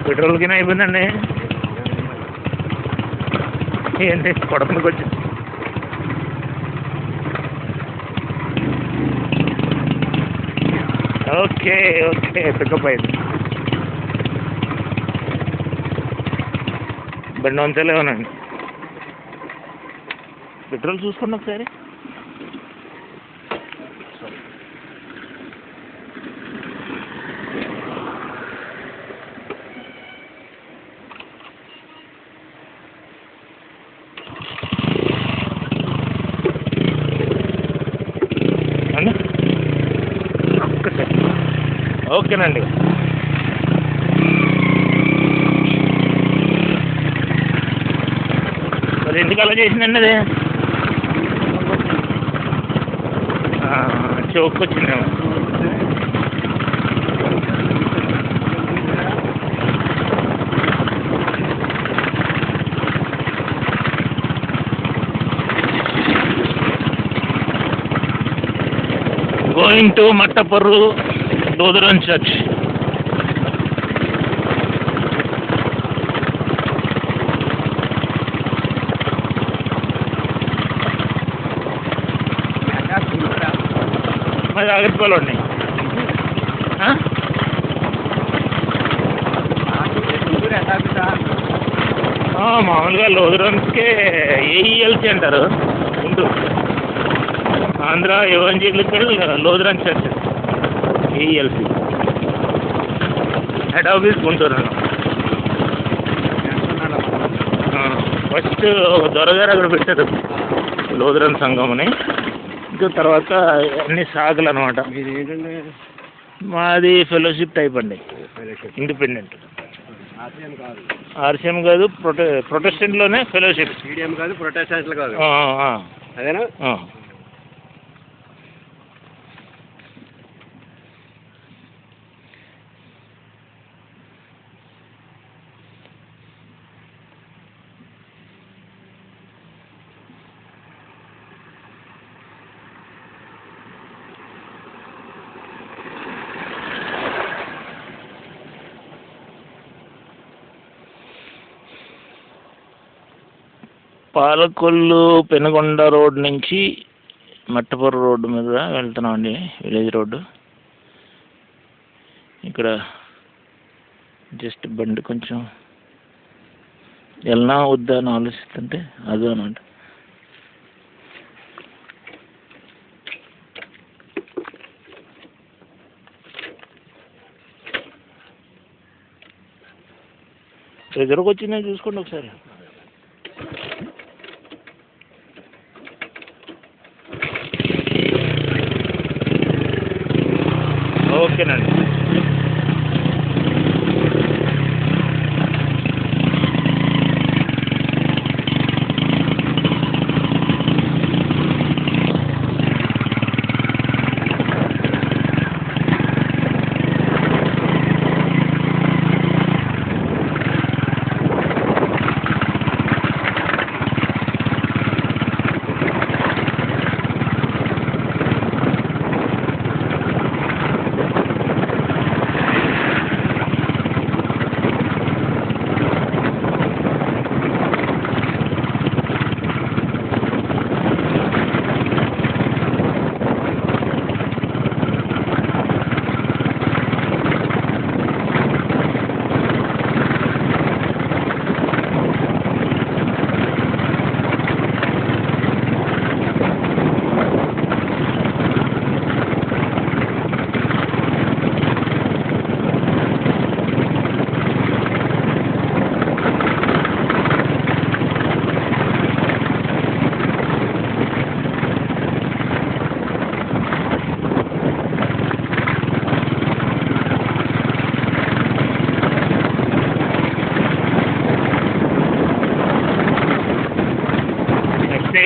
పెట్రోల్కి అయిపోయిందండి. ఏంటి కొడపనికి వచ్చి ఓకే ఓకే పికప్ అయింది. బండి వంచలేమనండి. పెట్రోల్ చూసుకోండి ఒకసారి. ఓకేనండి. మరి ఎందుకు అలా చేసిందండి అది? చౌక్ వచ్చిందేమో. Going to Mattaparru Lutheran church. మరి ఆగర్పాలు ఉన్నాయి. మామూలుగా లూథరన్స్కే ఏఈఎల్సీ అంటారు. Guntur Andhra evangelical Lutheran church AELC. Head office Guntur. First దొరగారు అక్కడ పెట్టారు లూథరన్ సంఘం అని. ఇంకా తర్వాత అన్ని శాఖలు అనమాట. మాది ఫెలోషిప్ టైప్ అండి, ఇండిపెండెంట్. ఆర్సీఎం కాదు, ప్రొటెస్టెంట్లోనే ఫెలోషిప్. కాదు, ప్రొటెస్టెంట్లు కాదు. అదేనా? పాలకొల్లు పెనుగొండ రోడ్ నుంచి మట్టపర్రు రోడ్డు మీద వెళ్తున్నాం అండి, విలేజ్ రోడ్డు. ఇక్కడ జస్ట్ బండి కొంచెం వెళ్ళనా వద్దా అని ఆలోచిస్తుంటే అదే అనమాట. ఎదురుకు వచ్చిందని చూసుకోండి ఒకసారి. ఓకేనండి.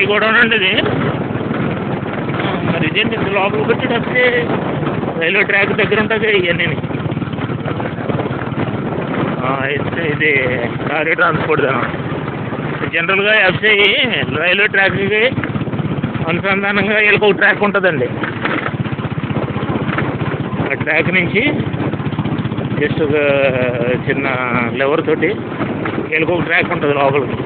కూడా ఉండండి ఇది. మరి ఇదేంటి ఇంత లోపలికి వచ్చి వస్తే రైల్వే ట్రాక్ దగ్గర ఉంటుంది ఇవన్నీ. ఇది లారీ ట్రాన్స్పోర్ట్ అనమాట. జనరల్గా ఎఫ్సీ రైల్వే ట్రాక్కి అనుసంధానంగా వీళ్ళకి ఒక ట్రాక్ ఉంటుందండి. ఆ ట్రాక్ నుంచి జస్ట్ ఒక చిన్న లెవర్ తోటి వీళ్ళకి ఒక ట్రాక్ ఉంటుంది లోపలికి.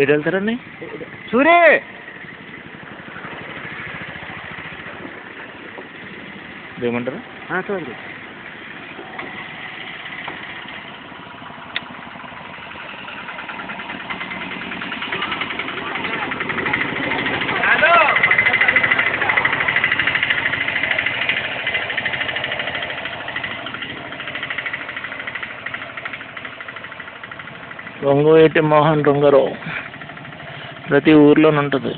ఎటు వెళ్తారండి? సూరే ఏమంటారు? చూడండి. రంగువేటి మోహన్ రంగారావు ప్రతి ఊర్లోనే ఉంటుంది.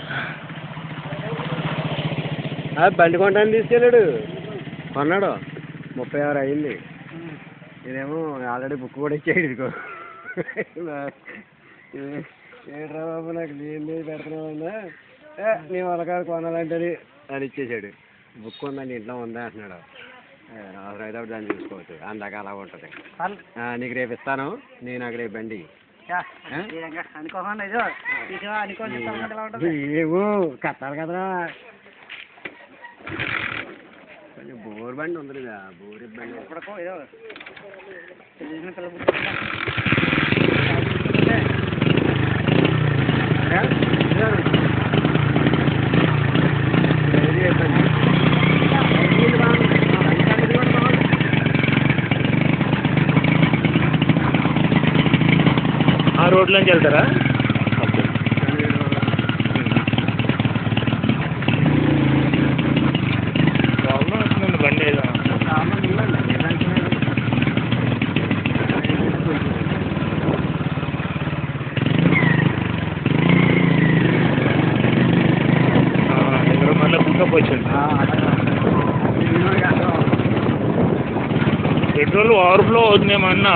బండి కొంటాను తీసుకెళ్ళాడు, కొన్నాడు 36 అయింది. ఇదేమో ఆల్రెడీ బుక్ కూడా ఇచ్చాడు. ఇదిగో ఏడ్రా బాబు నాకు నేను పెడుతున్నావుందా, నీ వాళ్ళకారు కొనాలంటే అని ఇచ్చేసాడు. బుక్ ఉందండి ఇంట్లో ఉందా అంటున్నాడు. అవసరం అయితే దాన్ని చూసుకోవచ్చు, అందాక అలా ఉంటుంది. నీకు రేపు ఇస్తాను, నేను నాకు రేపు బండి ఏమో కట్టాలి కదరా. కొంచెం బోర్ బండి ఉంది కదా, బోర్ బండి ఆ రోడ్లోంచి వెళ్తారా? ప్రాబ్లం వస్తుందండి బండి ఏదో. ఇక్కడ మళ్ళీ పికప్ వచ్చింది. పెట్రోల్ ఓవర్ఫ్లో అవుతుందేమన్నా.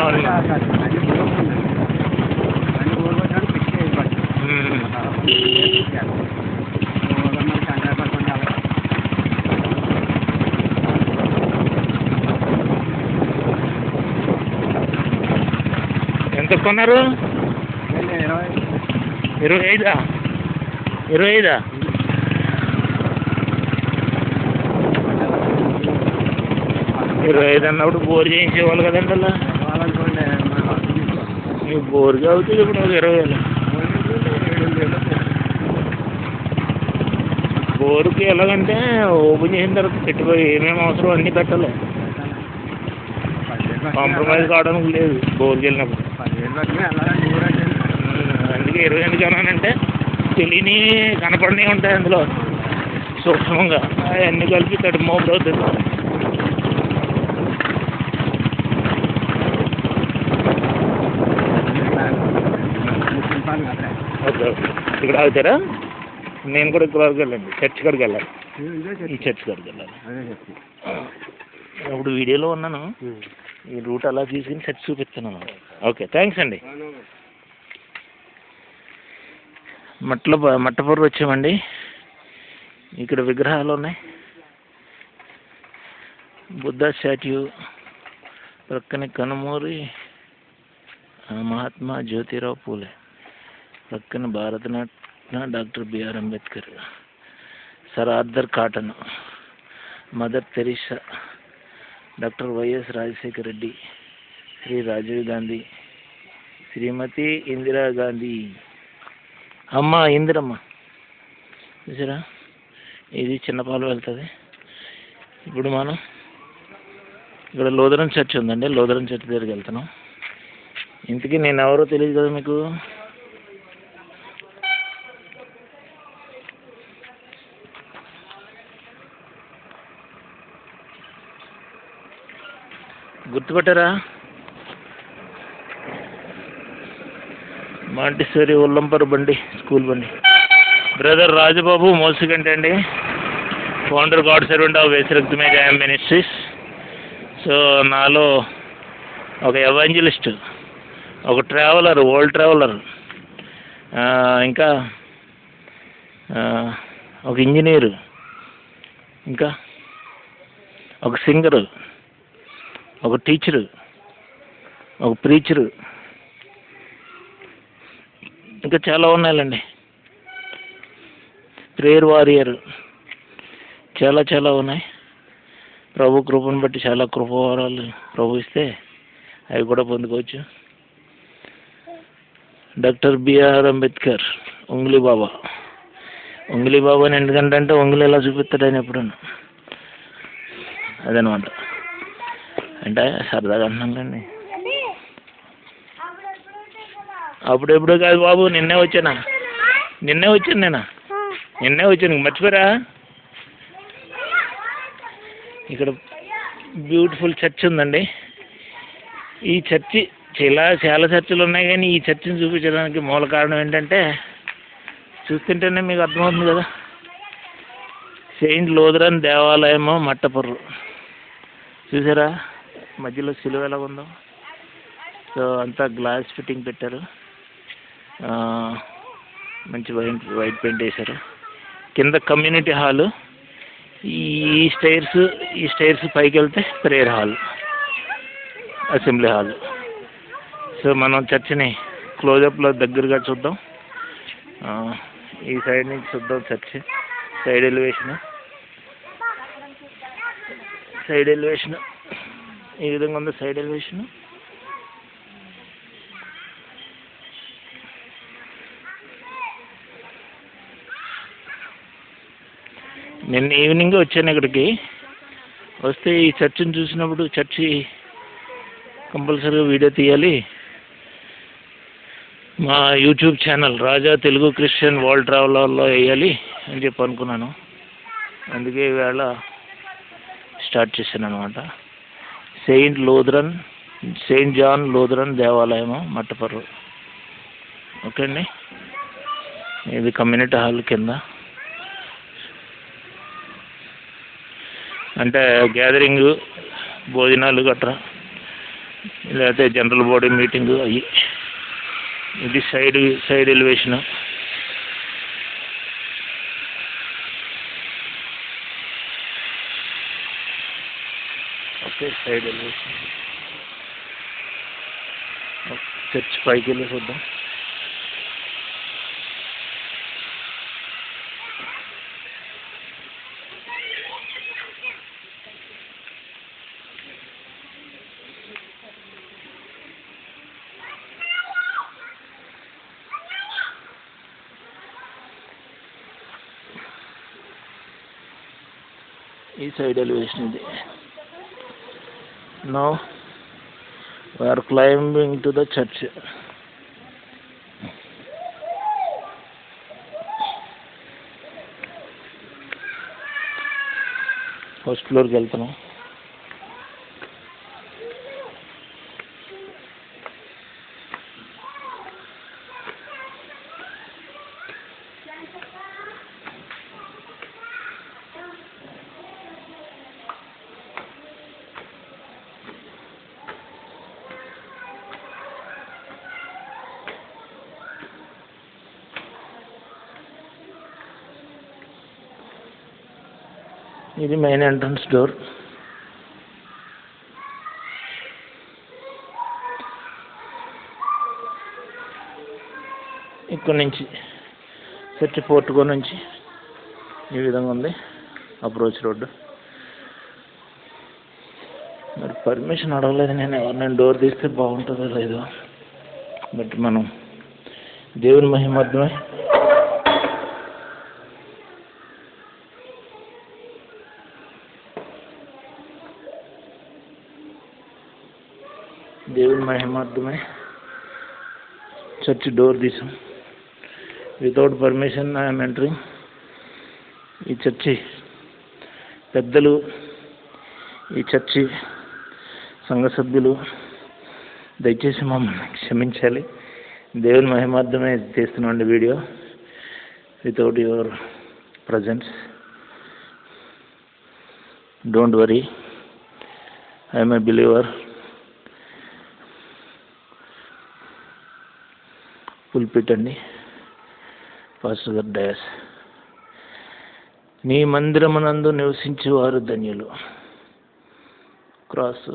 ఎంత కొన్నారు? 25. 25 25 అన్నప్పుడు బోర్ చేయించేవాళ్ళు కదండి అలా. మీకు బోర్గా అవుతుంది ఇప్పుడు 20,000. బోరుకి ఎలాగంటే ఓపెన్ చేసిన తర్వాత పెట్టుబడి ఏమేమి అవసరం అన్నీ పెట్టాలి, కాంప్రమైజ్ కావడానికి లేదు బోర్కి వెళ్ళినప్పుడు. అందుకే 20 ఎందుకు అన్నానంటే తెలియని కనపడినవి ఉంటాయి అందులో సూక్ష్మంగా, అవన్నీ కలిపి తడి మోపుడు అవుతుంది. ఓకే ఇక్కడ ఆగుతారా? నేను కూడా ఇక్కడ వరకు వెళ్ళండి, చర్చ్ కాడికి వెళ్ళాలి. ఈ చర్చ్ కాడికి వెళ్ళాలి. అప్పుడు వీడియోలో ఉన్నాను, ఈ రూట్ అలా తీసుకుని చర్చ్ చూపిస్తున్నాను. ఓకే థ్యాంక్స్ అండి. మట్టపూర్ వచ్చామండి. ఇక్కడ విగ్రహాలు ఉన్నాయి, బుద్ధ స్టాట్యూ, ప్రక్కన కనుమూరి మహాత్మా జ్యోతిరావు పూలే, ప్రక్కన Bharat Ratna doctor BR Ambedkar, sir Arthur Cotton, mother Teresa, doctor YS Rajasekhara Reddy, Shri Rajiv Gandhi, Shrimati Indira Gandhi, అమ్మ ఇందిరమ్మ చూసారా. ఇది చిన్నపాలు వెళ్తుంది. ఇప్పుడు మనం ఇక్కడ లూథరన్ చర్చ్ ఉందండి, లూథరన్ చర్చ్ దగ్గరికి వెళ్తున్నాం. ఇంతకీ నేను ఎవరో తెలియదు కదా మీకు. గుర్తుపట్టారా? మాంటిసోరి ఉల్లంపర్ బండి, స్కూల్ బండి. బ్రదర్ రాజబాబు మోసిగంటే అండి, ఫౌండర్ గాడ్ సర్వెంట్ ఆఫ్ వేసరక్తమే జయం మినిస్ట్రీస్. సో నాలో ఒక ఎవాంజలిస్ట్, ఒక ట్రావెలర్, వరల్డ్ ట్రావెలర్, ఇంకా ఒక ఇంజనీరు, ఇంకా ఒక సింగరు, ఒక టీచరు, ఒక ప్రీచరు, ఇంకా చాలా ఉన్నాయండి. Prayer warrior. చాలా చాలా ఉన్నాయి. ప్రభు కృపను బట్టి చాలా కృపవరాలు ప్రభు ఇస్తే అవి కూడా పొందుకోవచ్చు. డాక్టర్ బిఆర్ అంబేద్కర్ ఉంగ్లీ బాబా. ఉంగ్లీ బాబాని ఎందుకంటే ఉంగ్లీ ఎలా చూపిస్తాడు ఆయన ఎప్పుడన్నా, అదనమాట. అంటే సరదాగా అంటున్నానండి. అప్పుడెప్పుడు కాదు బాబు, నిన్నే వచ్చాను మర్చిపోయారా? ఇక్కడ బ్యూటిఫుల్ చర్చ్ ఉందండి. ఈ చర్చి చాలా చర్చిలు ఉన్నాయి, కానీ ఈ చర్చిని చూపించడానికి మూల కారణం ఏంటంటే, చూస్తుంటేనే మీకు అర్థమవుతుంది కదా. సెయింట్ లూథరన్ దేవాలయము మట్టపర్రు. చూసారా మధ్యలో సిలువ ఎలా ఉందో? సో అంతా గ్లాస్ ఫిట్టింగ్ పెట్టారు, మంచి వైట్ పెయింట్ వేశారు. కింద కమ్యూనిటీ హాలు, ఈ స్టైర్స్ పైకి వెళ్తే prayer hall, assembly hall. So మనం చర్చిని క్లోజప్లో దగ్గరగా చూద్దాం. ఈ సైడ్ నుంచి చూద్దాం చర్చ్. సైడ్ ఎలివేషన్ ఈ విధంగా ఉంది. సైడ్ ఎలివేషన్ నిన్న ఈవినింగ్ వచ్చాను ఇక్కడికి. వస్తే ఈ చర్చిని చూసినప్పుడు చర్చి కంపల్సరీగా వీడియో తీయాలి, మా యూట్యూబ్ ఛానల్ రాజా తెలుగు క్రిస్టియన్ వరల్డ్ ట్రావెలర్లో వేయాలి అని చెప్పి అనుకున్నాను. అందుకే ఈవేళ స్టార్ట్ చేశాను అనమాట. సెయింట్ జాన్ లూథరన్ దేవాలయము మట్టపర్రు. ఓకే అండి, ఇది కమ్యూనిటీ హాల్ కింద. అంటే గ్యాదరింగ్, భోజనాలు గట్రా, లేకపోతే జనరల్ బాడీ మీటింగు అయ్యి. ఇది side elevation. Okay, side elevation. Church పైకి వెళ్ళి చూద్దాం. ఈ సైడ్ ఎలివేషన్ ఇది. Now we are climbing to the church. First ఫ్లోర్కి వెళ్తున్నాం. ఇది మెయిన్ ఎంట్రన్స్ డోర్. ఇక్కడ నుంచి చర్చి పోర్టుకో నుంచి ఈ విధంగా ఉంది అప్రోచ్ రోడ్డు. మరి పర్మిషన్ అడగలేదు నేను డోర్ తీస్తే బాగుంటుందో లేదో, బట్ మనం దేవుని మహిమార్థమే చర్చ్ డోర్ తీసాం. Without permission I'm entering. ఈ చర్చి పెద్దలు, ఈ చర్చి సంఘ సభ్యులు దయచేసి మమ్మల్ని క్షమించాలి. దేవుని మహిమార్థమే చేస్తున్నాండి video, without your presence. Don't worry, I'm a believer. Pulpit అండి, పాస్టర్ గారు డయాస్. నీ మందిరమునందు నివసించేవారు ధన్యులు. Cross,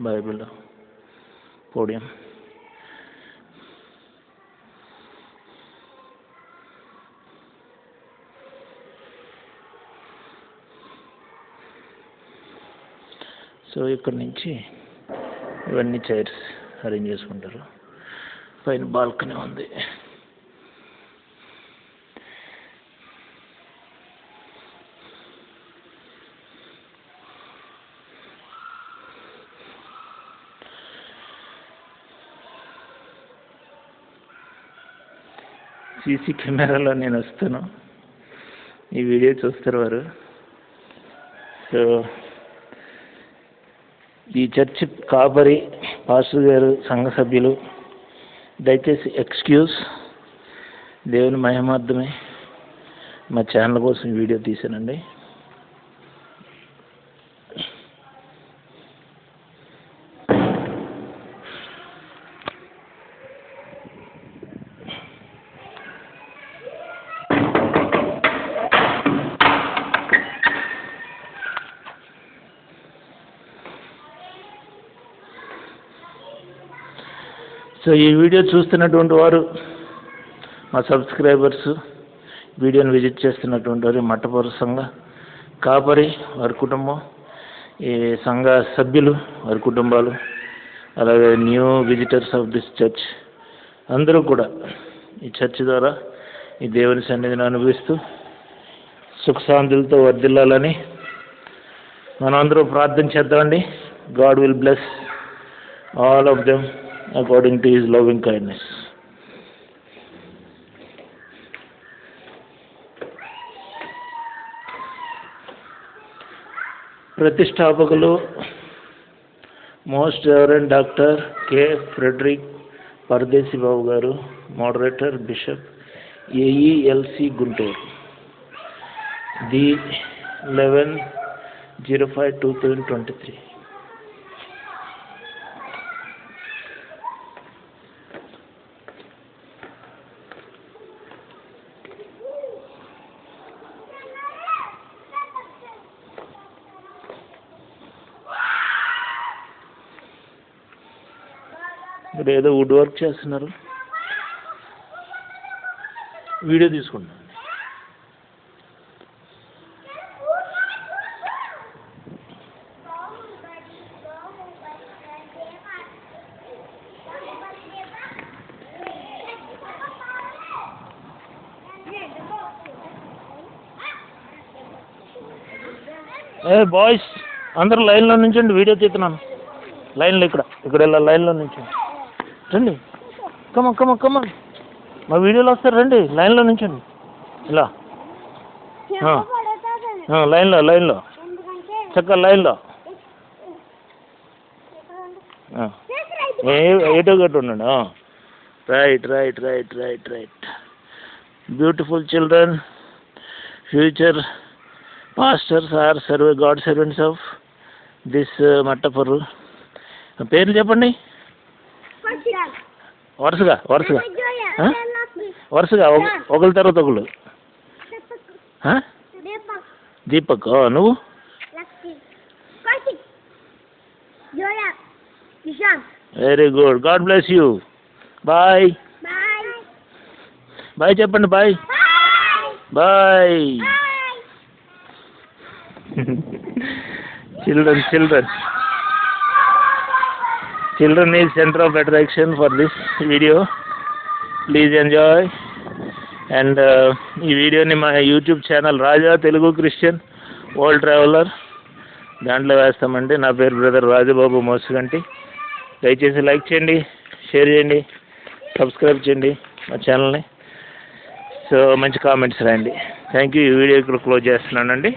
Bible, podium. సో ఇక్కడ నుంచి ఇవన్నీ చైర్స్ అరేంజ్ చేసుకుంటారు. పైన బాల్కనీ ఉంది. సీసీ కెమెరాలో నేను వస్తాను, ఈ వీడియో చూస్తారు వారు. సో ఈ చర్చ్ కాపరి పాస్టర్ గారు, సంఘ సభ్యులు దయచేసి ఎక్స్క్యూజ్, దేవుని మహిమార్థమే మా ఛానల్ కోసం ఈ వీడియో తీసానండి. సో ఈ వీడియో చూస్తున్నటువంటి వారు, మా సబ్స్క్రైబర్స్, వీడియోని విజిట్ చేస్తున్నటువంటి వారు, మట్టపూర సంఘ కాపరి వారి కుటుంబం, ఈ సంఘ సభ్యులు వారి కుటుంబాలు, అలాగే new visitors of this church అందరూ కూడా ఈ చర్చ్ ద్వారా ఈ దేవుని సన్నిధిని అనుభవిస్తూ సుఖశాంతులతో వర్ధిల్లాలని మనం అందరూ ప్రార్థన చేద్దామండి. God will bless all of them according to his loving kindness. ప్రతిష్టాపకులు most reverend doctor K Frederick Paradesi Babu garu, moderator bishop AELC Guntur, the 11/05/2023. మీరు ఏదో వుడ్ వర్క్ చేస్తున్నారు, వీడియో తీసుకుంటాను. బాయ్స్ అందరూ లైన్లో నుంచండి, వీడియో తీస్తున్నాను. లైన్లో ఇక్కడ ఇలా లైన్లో నుంచండి, రండి. కమన్ మా వీడియోలో వస్తారు, రండి. లైన్లో నుంచండి, ఇలా లైన్లో చక్కగా లైన్లో ఏటో గట్టు ఉండండి. Right. Beautiful children, future pastors are God servants of this Mattapuru. పేర్లు చెప్పండి వరుసగా ఒకరి తర్వాత ఒకళ్ళు. దీపక్, నువ్వు? Very good, God bless you. Bye చెప్పండి, bye. Children is center of attraction for this video. Please enjoy. And ఈ వీడియోని మా యూట్యూబ్ ఛానల్ రాజా తెలుగు క్రిస్టియన్ వరల్డ్ ట్రావెలర్ దాంట్లో వేస్తామండి. నా పేరు బ్రదర్ రాజబాబు మోసుగంటి. దయచేసి లైక్ చేయండి, షేర్ చేయండి, సబ్స్క్రైబ్ చేయండి మా ఛానల్ని. సో మంచి కామెంట్స్ రాయండి. Thank you. ఈ వీడియో ఇక్కడ క్లోజ్ చేస్తున్నానండి.